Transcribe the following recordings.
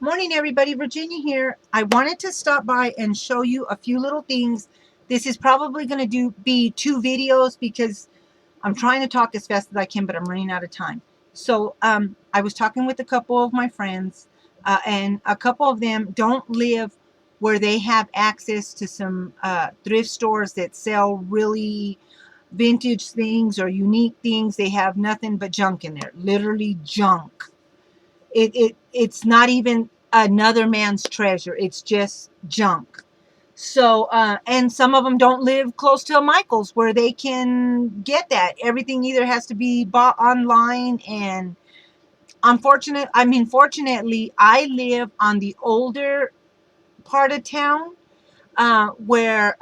Morning, everybody. Virginia here. I wanted to stop by and show you a few little things. This is probably going to be 2 videos because I'm trying to talk as fast as I can, but I'm running out of time. So I was talking with a couple of my friends, and a couple of them don't live where they have access to some thrift stores that sell really vintage things or unique things. They have nothing but junk in there, literally junk. It's not even another man's treasure. It's just junk. So and some of them don't live close to a Michael's where they can get that. Everything either has to be bought online, and fortunately I live on the older part of town, where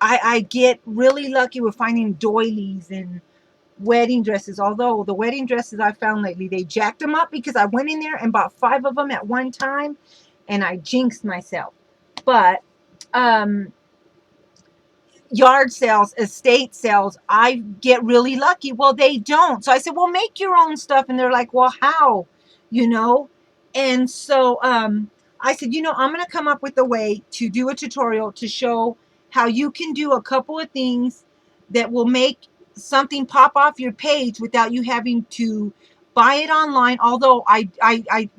I get really lucky with finding doilies and wedding dresses. Although the wedding dresses I found lately, they jacked them up because I went in there and bought 5 of them at one time, and I jinxed myself. But yard sales, estate sales, I get really lucky. Well, they don't. So I said, well, make your own stuff. And they're like, well, how? You know? And so I said, I'm going to come up with a way to do a tutorial to show how you can do a couple of things that will make something pop off your page without you having to buy it online. Although I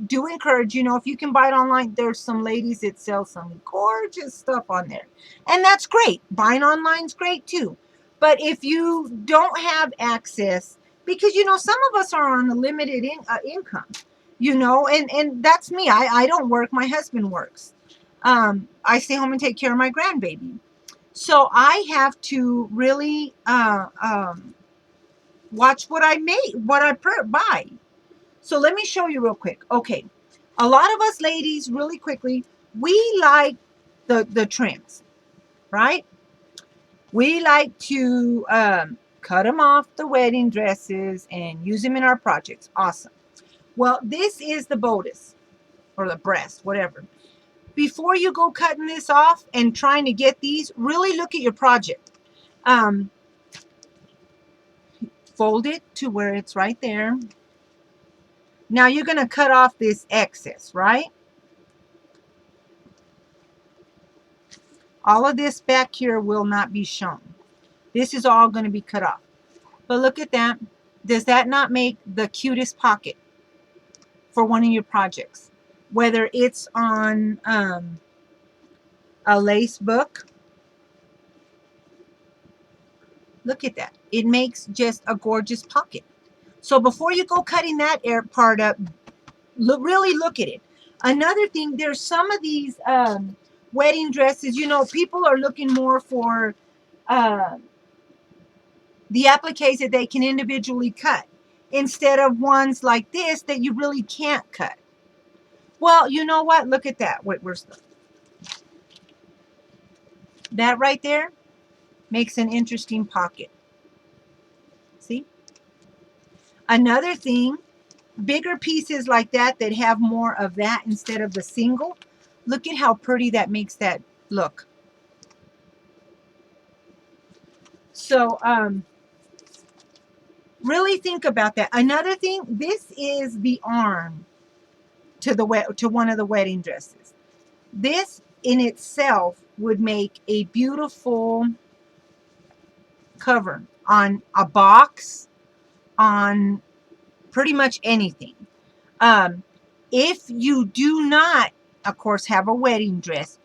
do encourage, if you can buy it online, there's some ladies that sell some gorgeous stuff on there. And that's great. Buying online is great too. But if you don't have access, because, some of us are on a limited income, and that's me. I don't work. My husband works. I stay home and take care of my grandbaby. So I have to really watch what I make, what I buy. So let me show you real quick. Okay. A lot of us ladies, really quickly, we like the trims, right? We like to cut them off the wedding dresses and use them in our projects. Awesome. Well, this is the bodice or the breast, whatever. Before you go cutting this off and trying to get these, really look at your project. Fold it to where it's right there. Now you're going to cut off this excess, right? All of this back here will not be shown. This is all going to be cut off. But look at that. Does that not make the cutest pocket for one of your projects? Whether it's on a lace book. Look at that. It makes just a gorgeous pocket. So before you go cutting that part up, really look at it. Another thing, there's some of these wedding dresses, people are looking more for the appliques that they can individually cut instead of ones like this that you really can't cut. Well, you know what? Look at that. Wait, where's that right there? Makes an interesting pocket. See? Another thing, bigger pieces like that have more of that instead of the single. Look at how pretty that makes that look. So, really think about that. Another thing, this is the arm to one of the wedding dresses. This in itself would make a beautiful cover on a box, on pretty much anything. If you do not, of course, have a wedding dress,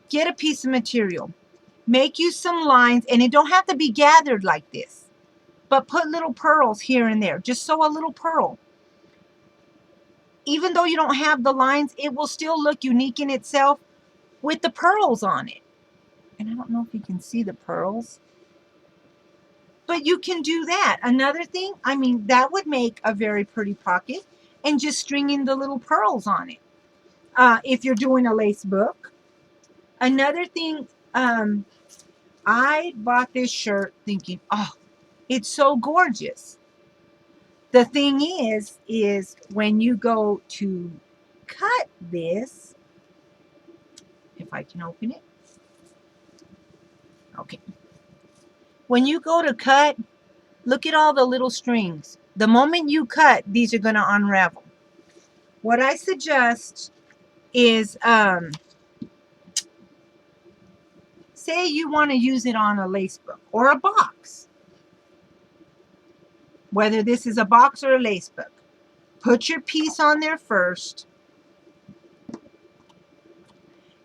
get a piece of material. Make you some lines, and it don't have to be gathered like this, but put little pearls here and there. Just sew a little pearl. Even though you don't have the lines, it will still look unique in itself with the pearls on it. And I don't know if you can see the pearls, but you can do that. Another thing, that would make a very pretty pocket, and just stringing the little pearls on it. If you're doing a lace book. Another thing, I bought this shirt thinking, oh, it's so gorgeous. The thing is when you go to cut this, if I can open it. Okay. When you go to cut, look at all the little strings. The moment you cut, these are going to unravel. what I suggest is, say you want to use it on a lace book or a box, whether this is a box or a lace book. Put your piece on there first.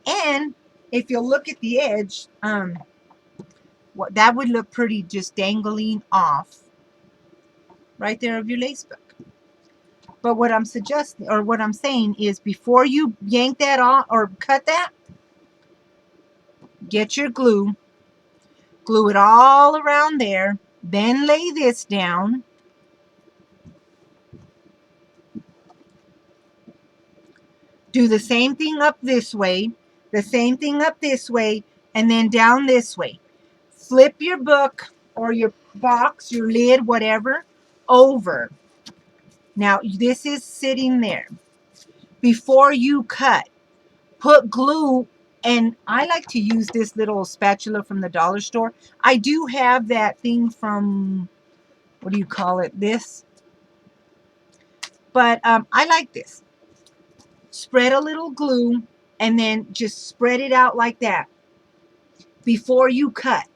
And if you look at the edge, what that would look pretty just dangling off right there of your lace book. But what I'm suggesting, or what I'm saying is, before you yank that off or cut that, get your glue, glue it all around there, then lay this down. Do the same thing up this way, the same thing up this way, and then down this way. Flip your book or your box, your lid, whatever, over. Now, this is sitting there. Before you cut, put glue, and I like to use this little spatula from the dollar store. I do have that thing from, what do you call it, this? But I like this. Spread a little glue, and then just spread it out like that before you cut.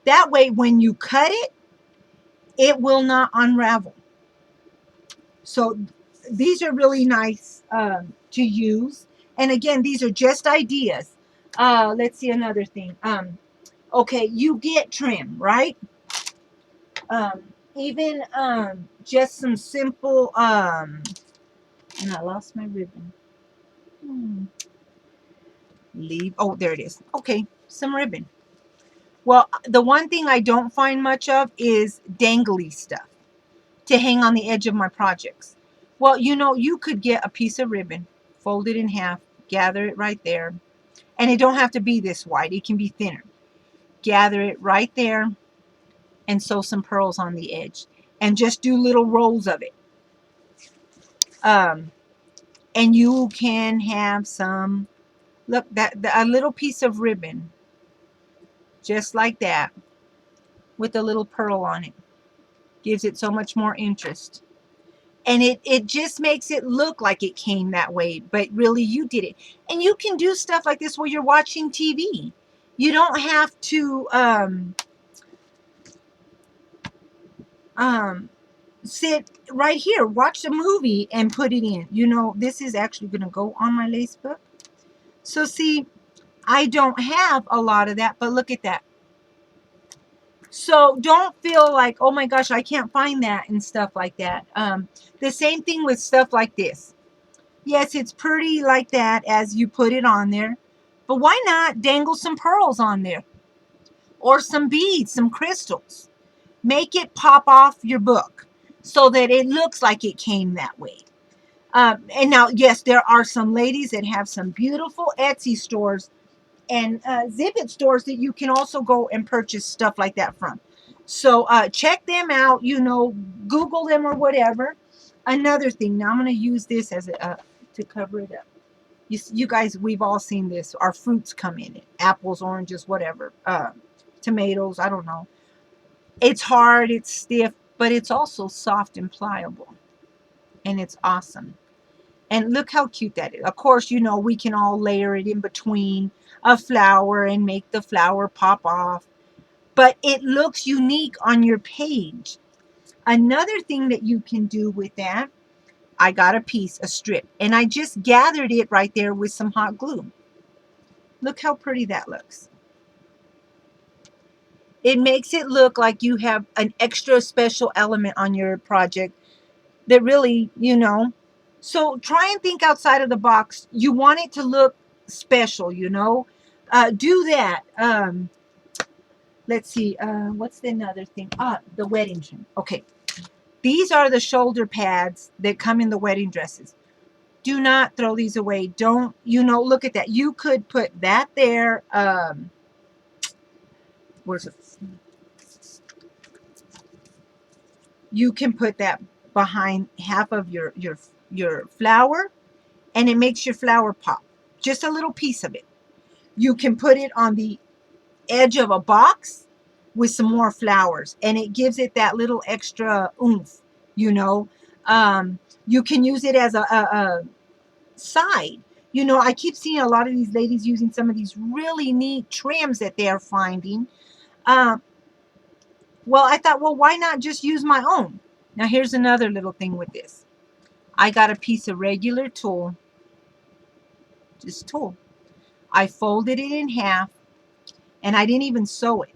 That way, when you cut it, it will not unravel. So these are really nice to use. And again, these are just ideas. Let's see another thing. Okay, you get trim, right? Even just some simple, and I lost my ribbon. Leave, oh, there it is. Okay, some ribbon. Well, the one thing I don't find much of is dangly stuff to hang on the edge of my projects. Well, you know, you could get a piece of ribbon, fold it in half, gather it right there. And it don't have to be this wide. It can be thinner. Gather it right there and sew some pearls on the edge. And just do little rolls of it. And you can have some, look, a little piece of ribbon. Just like that. With a little pearl on it. Gives it so much more interest. And it just makes it look like it came that way, but really you did it. And you can do stuff like this while you're watching TV. You don't have to sit right here, watch a movie and put it in. You know, this is actually going to go on my lace book. So see, I don't have a lot of that, but look at that. So don't feel like, oh my gosh, I can't find that and stuff like that. The same thing with stuff like this. Yes, it's pretty like that as you put it on there. But why not dangle some pearls on there? Or some beads, some crystals. Make it pop off your book so that it looks like it came that way. And now, yes, there are some ladies that have some beautiful Etsy stores and Zippet stores that you can also go and purchase stuff like that from. So check them out, you know, Google them or whatever. Another thing, now I'm going to use this as a, to cover it up. You guys, we've all seen this. Our fruits come in it. Apples, oranges, whatever. Tomatoes, I don't know. It's hard, it's stiff, but it's also soft and pliable. And it's awesome. And look how cute that is. Of course, you know, we can all layer it in between a flower and make the flower pop off. But it looks unique on your page. Another thing that you can do with that, I got a piece, a strip, and I just gathered it right there with some hot glue. Look how pretty that looks. It makes it look like you have an extra special element on your project that really, you know. So try and think outside of the box. You want it to look special, you know. Do that. Let's see. What's the another thing? The wedding trim. Okay. These are the shoulder pads that come in the wedding dresses. Do not throw these away. Don't, you know, look at that. You could put that there. Where's it? You can put that behind half of your flower, and it makes your flower pop. Just a little piece of it. You can put it on the edge of a box with some more flowers, and it gives it that little extra oomph, you know. You can use it as side. You know, I keep seeing a lot of these ladies using some of these really neat trims that they're finding. Uh, well, I thought, well, why not just use my own? Now, here's another little thing with this. I got a piece of regular tulle, just tulle. I folded it in half, and I didn't even sew it.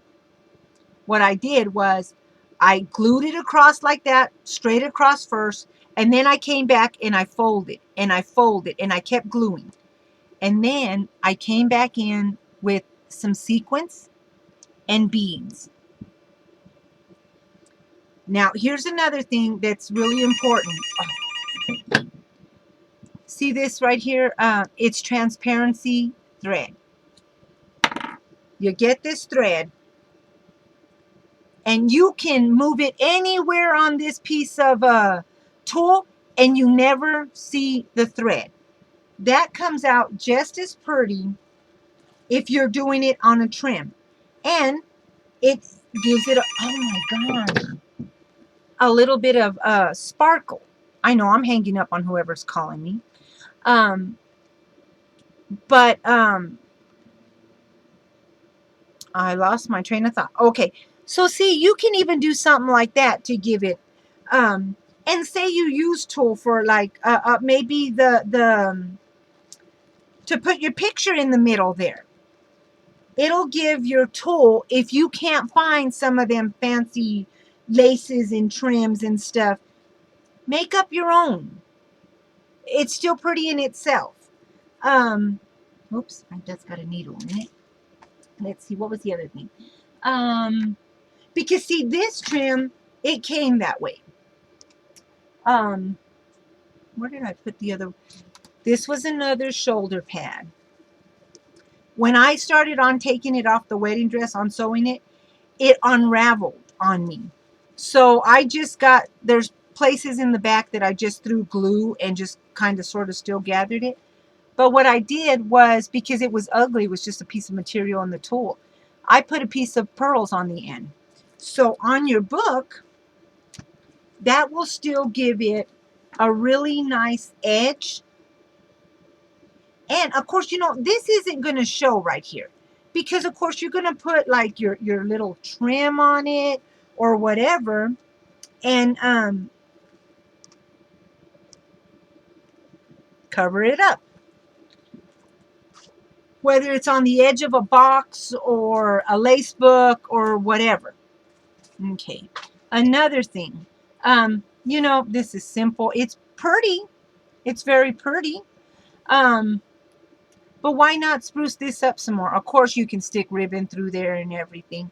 What I did was I glued it across like that, straight across first, and then I came back and I folded and I folded and I kept gluing. And then I came back in with some sequins and beads. Now, here's another thing that's really important. See this right here? It's transparency thread. You get this thread, and you can move it anywhere on this piece of tulle, and you never see the thread. That comes out just as pretty if you're doing it on a trim. And it gives it, oh my gosh, a little bit of sparkle. I know I'm hanging up on whoever's calling me. But I lost my train of thought. Okay, so see, you can even do something like that to give it, and say you use tulle for like maybe to put your picture in the middle there. It'll give your tulle, if you can't find some of them fancy laces and trims and stuff, make up your own. It's still pretty in itself. Oops, I just got a needle in it. Let's see, what was the other thing? Because see, this trim, it came that way. Where did I put the other? This was another shoulder pad. When I started on taking it off the wedding dress, on sewing it, it unraveled on me. So I just got, there's places in the back that I just threw glue and just kind of sort of still gathered it. But what I did was, because it was ugly, it was just a piece of material in the tulle, I put a piece of pearls on the end. So on your book, that will still give it a really nice edge. And of course, you know, this isn't going to show right here, because of course you're going to put like your little trim on it or whatever. And cover it up. Whether it's on the edge of a box or a lace book or whatever. Okay. Another thing. You know, this is simple. It's pretty. It's very pretty. But why not spruce this up some more? Of course, you can stick ribbon through there and everything.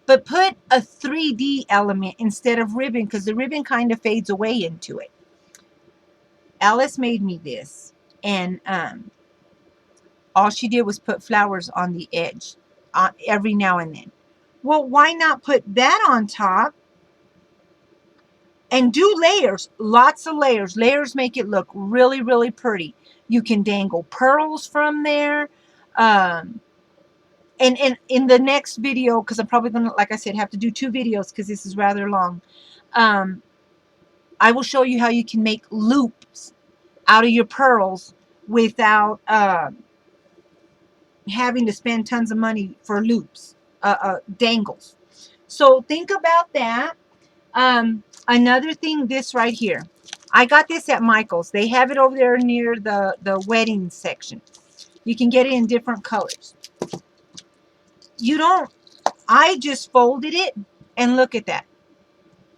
But put a 3D element instead of ribbon, because the ribbon kind of fades away into it. Alice made me this. And all she did was put flowers on the edge every now and then. Well, why not put that on top and do layers? Lots of layers. Layers make it look really, really pretty. You can dangle pearls from there. And in the next video, because I'm probably going to, like I said, have to do 2 videos because this is rather long. I will show you how you can make loops out of your pearls without having to spend tons of money for loops, dangles. So think about that. Another thing, this right here. I got this at Michael's. They have it over there near the wedding section. You can get it in different colors. You don't, I just folded it, and look at that.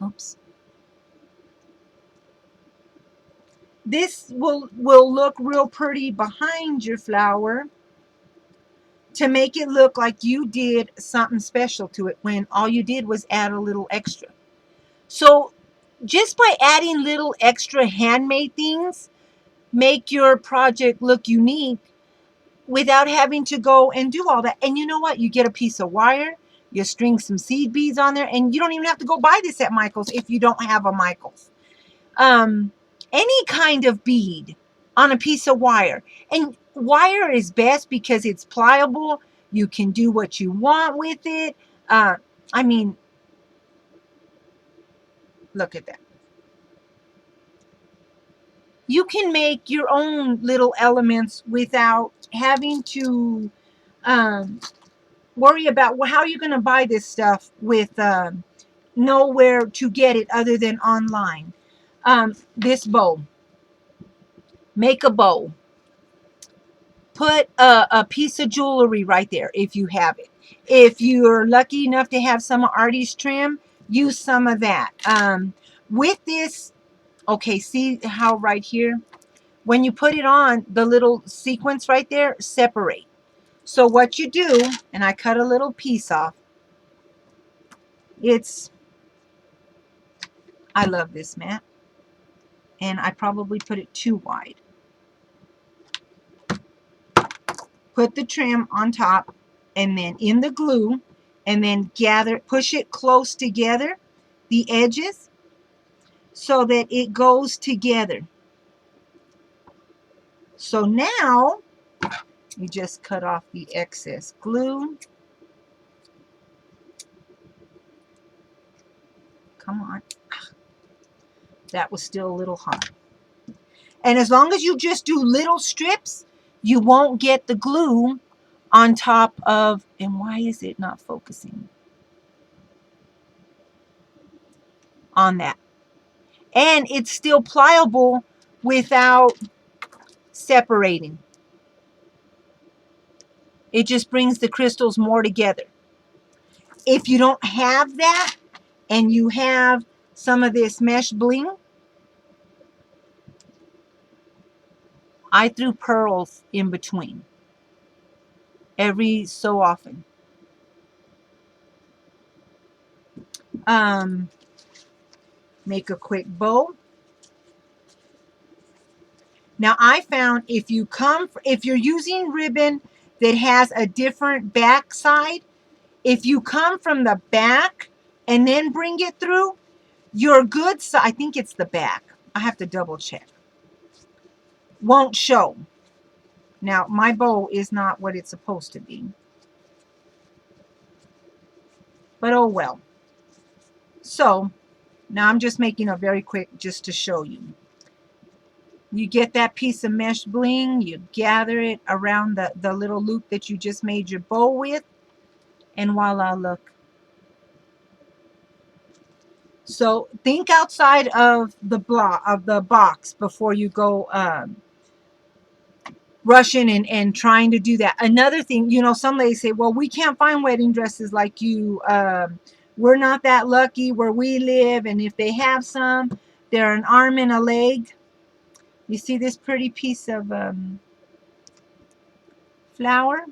Oops. This will look real pretty behind your flower to make it look like you did something special to it when all you did was add a little extra. So just by adding little extra handmade things, make your project look unique without having to go and do all that. And you know what? You get a piece of wire, you string some seed beads on there, and you don't even have to go buy this at Michael's if you don't have a Michael's. Any kind of bead on a piece of wire. And wire is best because it's pliable. You can do what you want with it. I mean, look at that. you can make your own little elements without having to worry about, well, how are you going to buy this stuff with nowhere to get it other than online. This bow. Make a bow. Put a piece of jewelry right there if you have it. If you're lucky enough to have some artist trim, use some of that. With this, okay, see how right here, when you put it on, the little sequence right there separate. So what you do, and I cut a little piece off. I love this mat. And I probably put it too wide. Put the trim on top and then in the glue, and then push it close together, the edges, so that it goes together. So now you just cut off the excess glue. Come on. That was still a little hard. And as long as you just do little strips, you won't get the glue on top of, and why is it not focusing on that? And it's still pliable without separating. It just brings the crystals more together. If you don't have that and you have some of this mesh bling, I threw pearls in between every so often. Make a quick bow. Now I found if you're using ribbon that has a different back side, if you come from the back and then bring it through, your good side, I think it's the back, I have to double check, won't show. Now my bow is not what it's supposed to be, but oh well. So now I'm just making a very quick just to show you. You get that piece of mesh bling, you gather it around the little loop that you just made your bow with, and voila, look. So think outside of the box before you go rushing and trying to do that. Another thing, you know, some ladies say, well, we can't find wedding dresses like you. We're not that lucky where we live, and if they have some, they're an arm and a leg. You see this pretty piece of flower?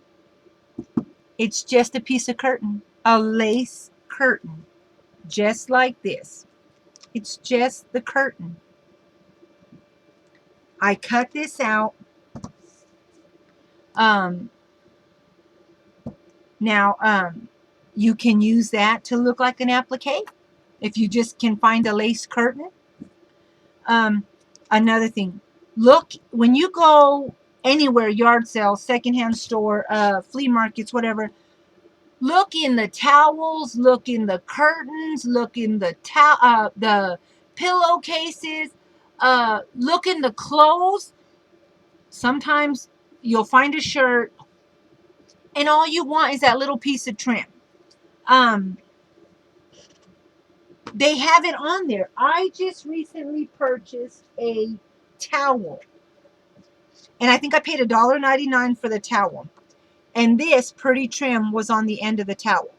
It's just a piece of curtain, a lace curtain, just like this. It's just the curtain. I cut this out. Now, you can use that to look like an applique if you just can find a lace curtain. Another thing, look, when you go anywhere, yard sales, secondhand store, flea markets, whatever, look in the towels, look in the curtains, look in the pillowcases, look in the clothes. Sometimes you'll find a shirt and all you want is that little piece of trim. They have it on there. I just recently purchased a towel, and I think I paid $1.99 for the towel, and this pretty trim was on the end of the towel.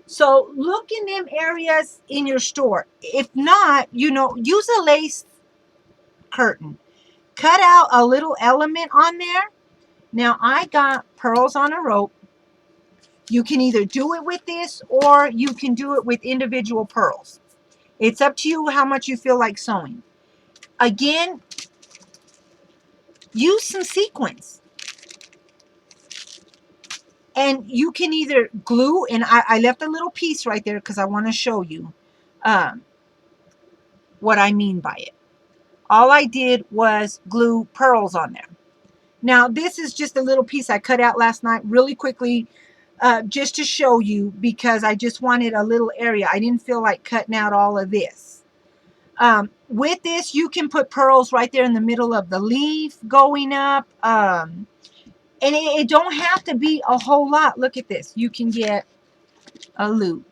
So look in them areas in your store. If not, you know, use a lace curtain. Cut out a little element on there. Now I got pearls on a rope. You can either do it with this or you can do it with individual pearls. It's up to you how much you feel like sewing. Again, use some sequins. And you can either glue, and I left a little piece right there because I want to show you what I mean by it. All I did was glue pearls on there. Now, this is just a little piece I cut out last night really quickly just to show you because I just wanted a little area. I didn't feel like cutting out all of this. With this, you can put pearls right there in the middle of the leaf going up. And it don't have to be a whole lot. Look at this. You can get a loop.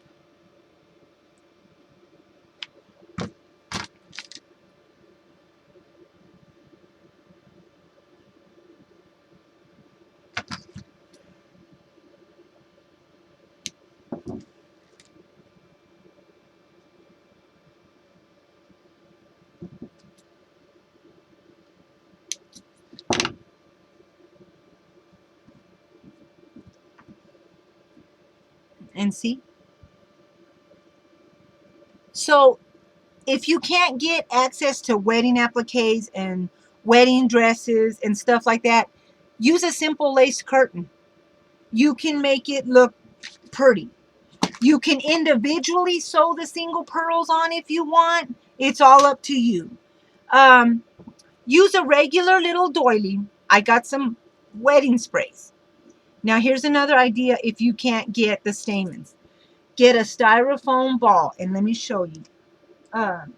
And see? So if you can't get access to wedding appliques and wedding dresses and stuff like that, use a simple lace curtain. You can make it look pretty. You can individually sew the single pearls on if you want. It's all up to you. Um, Use a regular little doily. I got some wedding sprays. Now here's another idea if you can't get the stamens. Get a styrofoam ball, and let me show you. Um,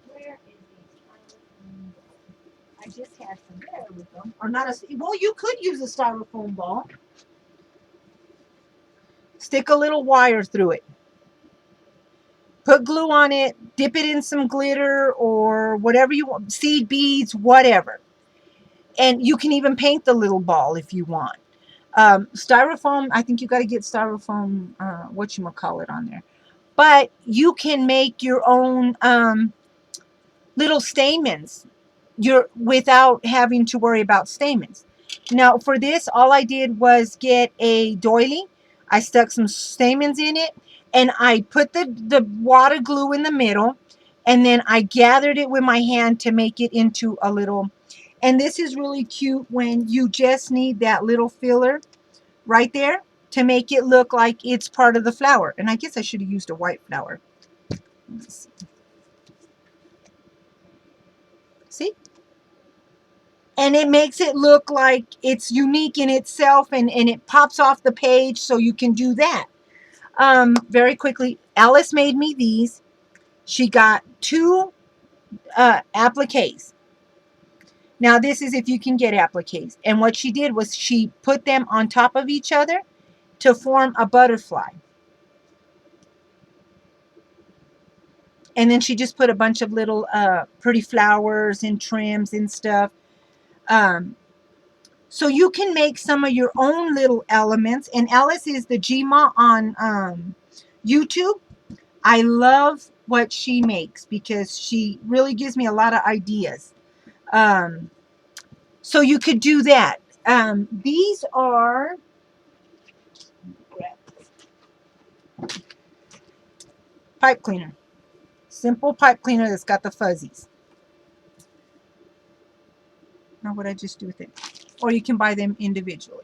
where is the styrofoam ball? I just had some. There we go. Or not a. Well, you could use a styrofoam ball. Stick a little wire through it. Put glue on it. Dip it in some glitter or whatever you want. Seed beads, whatever. And you can even paint the little ball if you want. Styrofoam, I think you got to get styrofoam, whatchamacallit on there. But you can make your own little stamens without having to worry about stamens. Now, for this, all I did was get a doily. I stuck some stamens in it, and I put the water glue in the middle, and then I gathered it with my hand to make it into a little. And this is really cute when you just need that little filler right there to make it look like it's part of the flower. And I guess I should have used a white flower. Let's see. See? And it makes it look like it's unique in itself, and it pops off the page, so you can do that. Very quickly, Alice made me these. She got 2 appliques. Now, this is if you can get appliques. And what she did was she put them on top of each other to form a butterfly. And then she just put a bunch of little pretty flowers and trims and stuff. So you can make some of your own little elements. And Alice is the Gma on YouTube. I love what she makes because she really gives me a lot of ideas. So you could do that. These are pipe cleaner. Simple pipe cleaner that's got the fuzzies. Now what I just do with it? Or you can buy them individually.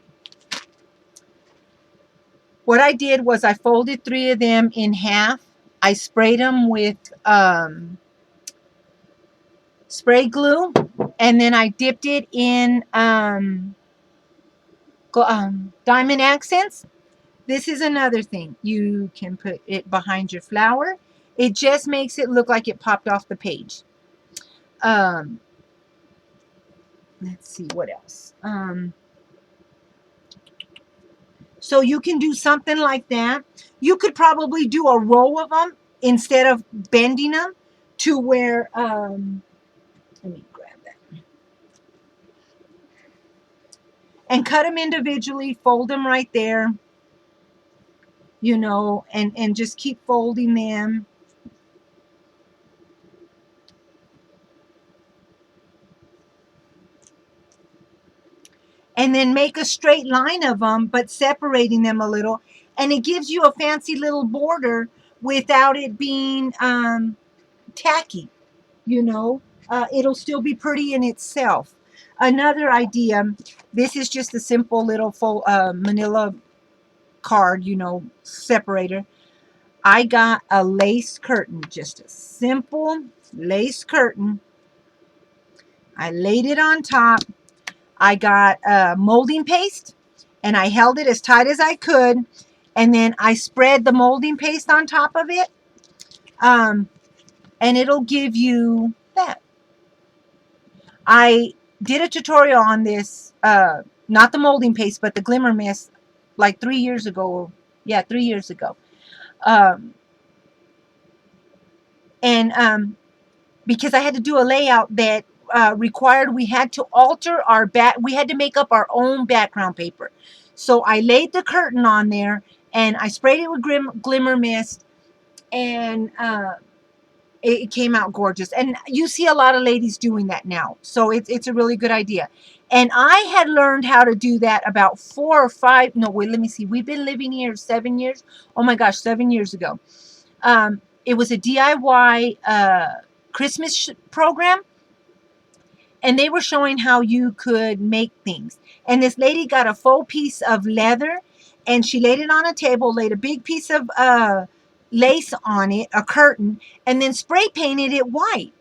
What I did was I folded 3 of them in half. I sprayed them with spray glue, and then I dipped it in diamond accents. This is another thing. You can put it behind your flower. It just makes it look like it popped off the page. Let's see what else. So you can do something like that. You could probably do a row of them instead of bending them to where, let me grab that. And cut them individually, fold them right there, you know, and just keep folding them. And then make a straight line of them, but separating them a little. And it gives you a fancy little border without it being tacky, you know. It'll still be pretty in itself. Another idea, this is just a simple little full manila card, you know, separator. I got a lace curtain, just a simple lace curtain. I laid it on top. I got molding paste, and I held it as tight as I could, and then I spread the molding paste on top of it, And it'll give you that. I did a tutorial on this, not the molding paste, but the glimmer mist, like 3 years ago. Yeah, 3 years ago. Um, and because I had to do a layout that required we had to alter our we had to make up our own background paper. So I laid the curtain on there, and I sprayed it with glimmer mist, and it came out gorgeous. And you see a lot of ladies doing that now, so it's a really good idea. And I had learned how to do that about 4 or 5, no wait, let me see, we've been living here 7 years. Oh my gosh, 7 years ago. It was a DIY Christmas program, and they were showing how you could make things. And this lady got a full piece of leather, and she laid it on a table, laid a big piece of lace on it, a curtain, and then spray painted it white,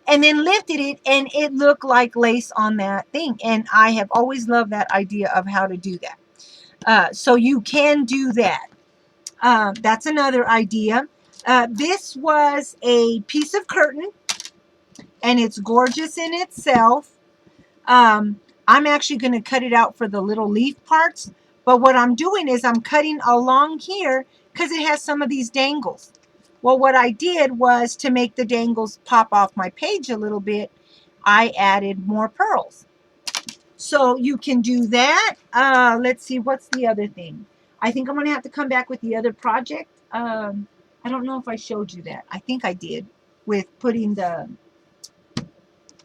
and then lifted it, and it looked like lace on that thing. And I have always loved that idea of how to do that. So you can do that. That's another idea. This was a piece of curtain, and it's gorgeous in itself. I'm actually going to cut it out for the little leaf parts, but what I'm doing is I'm cutting along here because it has some of these dangles. Well, what I did was, to make the dangles pop off my page a little bit, I added more pearls. So you can do that. Let's see, what's the other thing? I think I'm going to have to come back with the other project. I don't know if I showed you that. I think I did, with putting the...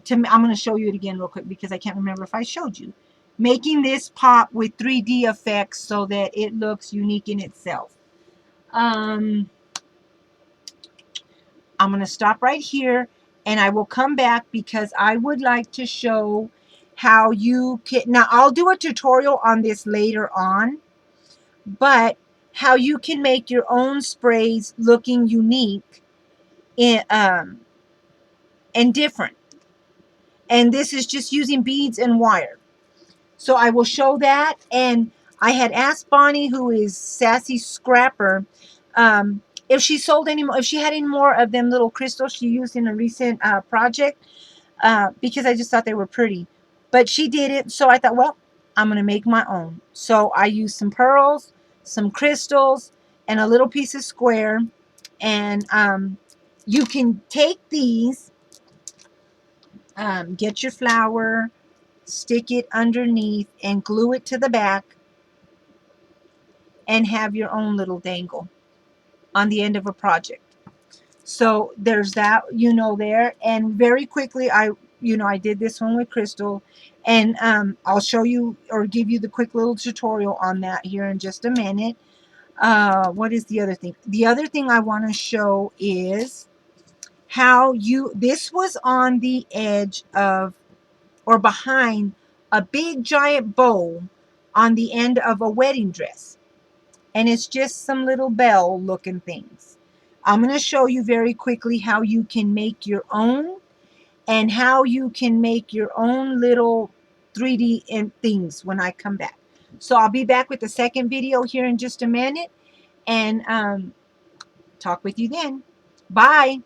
I'm going to show you it again real quick because I can't remember if I showed you. Making this pop with 3D effects so that it looks unique in itself. I'm going to stop right here, and I will come back because I would like to show how you can... Now, I'll do a tutorial on this later on, but how you can make your own sprays looking unique and different. And this is just using beads and wire. So I will show that. And I had asked Bonnie, who is Sassy Scrapper, if she sold any more, if she had any more of them little crystals she used in a recent project, because I just thought they were pretty. But she didn't, so I thought, well, I'm going to make my own. So I used some pearls, some crystals, and a little piece of square. And you can take these, get your flower, stick it underneath, and glue it to the back, and have your own little dangle on the end of a project. So there's that, there. And very quickly, I did this one with crystal, and I'll show you or give you the quick little tutorial on that here in just a minute. What is the other thing? The other thing I want to show is how this was on the edge of, or behind, a big giant bow on the end of a wedding dress. And it's just some little bell looking things. I'm going to show you very quickly how you can make your own, and how you can make your own little 3D things when I come back. So I'll be back with the second video here in just a minute, and talk with you then. Bye.